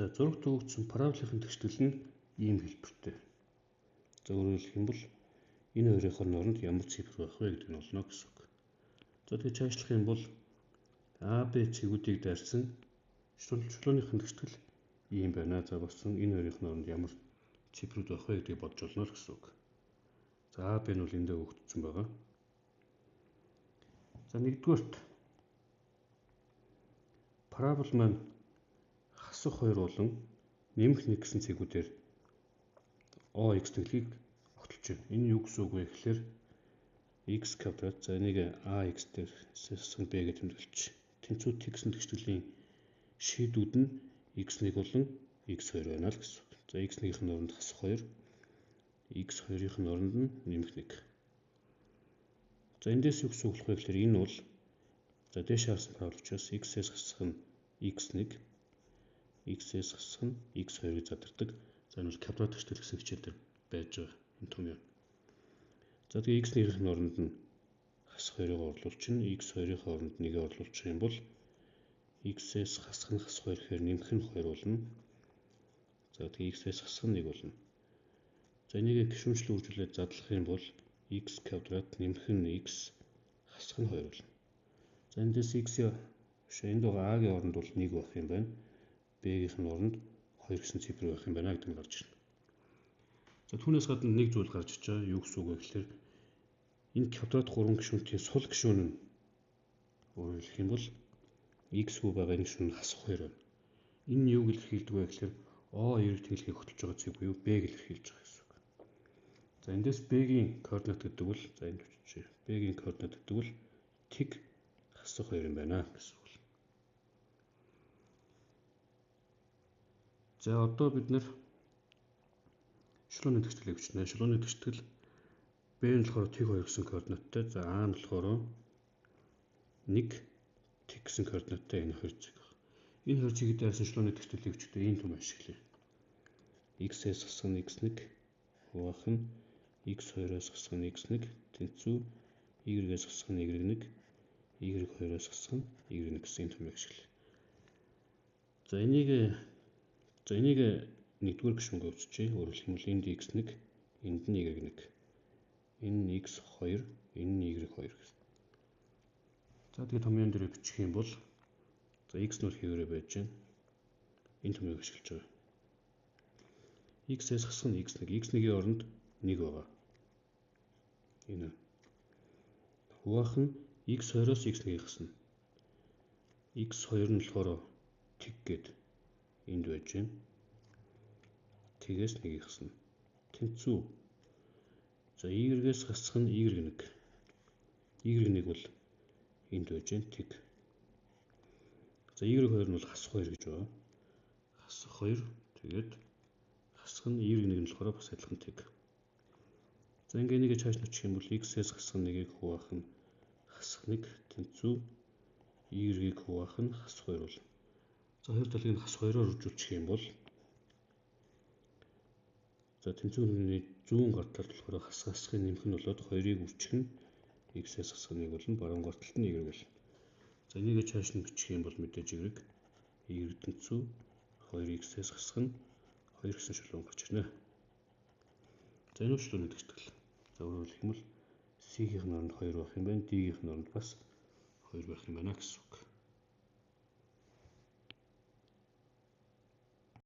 За зурагт өгөгдсөн параболын тэгштэл нь ийм хэлбэртэй. За өөрөөр хэлэх юм бол энэ хоёрын хооронд ямар цифр байх вэ гэдэг нь болно гэсэн үг. За тэгээд цаашлах юм бол AB цэгүүдийг дайрсан чулууныхын тэгштэл ийм байна. За боссон энэ хоёрын хооронд ямар цифрүүд байх вэ гэдгийг бодж олно л гэсэн үг. За AB нь бол эндээ өгөгдсөн байгаа. За нэгдүгээрт парабол маань хасах 2 болон нэмэх 1 гэсэн цэгүүдээр OX тэглийг огтлж байна. Энэ юу гэсэн үг вэ гэхээр x квадрат за энийг ax дээр сэлсэн b гэж тэмдэглэж тэнцүү t гэсэн тэгштгэлийн шийдүүд нь x1 болон x2 байна л гэсэн үг. За x1-ийн оронд хасах 2, x2-ийн оронд нь нэмэх 1. За эндээс юу гэсэн үг вэ гэхээр энэ бол за дээш харсан парабол учраас x-ээс хасах нь x1, x-ээс хасах нь x2-ыг задардаг. За энэ бол квадрат тэгштэл гэсэн хичээлээр байж байгаа энэ том юм. За тэгээ x1-ийн оронд нь хасах 2-ыг орлуулчихна, x2-ийн оронд 1-ийг орлуулчих юм бол x-ээс хасах нь хасах 2 гэхээр нэмэх нь 2 болно. За тэгээ x-ээс хасах нь 1 болно. За энийг гишүүнчлэн үржүүлээд задлах юм бол x квадрат нэмэх нь x хасах нь 2 болно. За эндээс x-ийн энд байгаа a-гийн оронд бол 1 байх юм байна. b-ийн оронд 2 гэсэн цифр байх юм байна гэдэг нь гарч ирнэ. За түүнээс гадна нэг зүйл гарч иж байгаа. Юу гэсэн үг вэ гэхээр энэ квадрат 3 гишүүнтийн сул гишүүн нь өөрөөр хэлэх юм бол x-гүй байгаа энэ гишүүн нь хасах 2 байна. Энэ нь юуг илэрхийлдэг вэ гэхээр O2-ыг тэглэхийг хөтлж байгаа цэг буюу b-г илэрхийлж байгаа гэсэн үг. За эндээс b-гийн координат гэдэг бол за энд бичиж b-гийн координат гэдэг бол тэг хасах 2 юм байна гэсэн үг. За одоо бид нэр шулууны тэгшгэлийг бичнэ. Шулууны тэгштэл b нь болохоор тэг 2 гэсэн координаттай. За a нь болохоор 1 тэг гэсэн координаттай энэ хоёр цэг. Энэ хоёр цэгийг дайрсан шулууны тэгшгэлийг бичдэг ийм том ашиглая. x-ээс хасах нь x1 хуваах нь x2-оос хасах нь x1 тэнцүү y-ээс хасах нь y1 y2-оос хасах нь y1 гэсэн том ашиглая. За энийг нэгдүгээр гишүүнгээ өччихье. Өөрөөр хэлбэл энд x1, энд нь y1. Энэ нь x2, энэ нь y2 гэсэн. За тэгээд томьёон дээр бичих юм бол за x нь хэвээрээ байж байна. Энэ томьёог ашиглаж байгаа. x-ээс хасах нь x1. x1-ийн оронд 1 байгаа. Энэ. Хуваах нь x2-оос x1-ийг хасна. x2 нь болохоор тэг гээд энд байж байна. Тэгээс 1-ийг хасна. Тэнцүү. За y-ээс хасах нь y1. y1 бол энд байж байна. Тэг. За y2 нь бол хасах 2 гэж байгаа. Хасах 2 тэгээд хасах нь y1 нь болохоор бас адилхан тэг. За ингээ нэгэ цааш нүчих юм бол x-ээс хасах нь 1-ийг хуваах нь хасах 1 тэнцүү y-ийг хуваах нь хасах 2 болно. За хоёр талыг нь хасах 2-оор үржүүлчих юм бол за тэнцвэрний зүүн гар талд болохоор хасахын нэмэх нь болоод 2-ыг үржих нь x-ээс хасах 1 болно. Баруун гар талд нь y болно. За энийг цааш нь бичих юм бол мэдээж y тэнцүү 2x-ээс хасах нь 2 гэсэн шулуун гарч ирнэ. За энэ шулууны тэгштэл. За өөрөөр хэлбэл C-ийн оронд 2 байх юм байна. D-ийн оронд бас 2 байх юм байна гэсэн үг.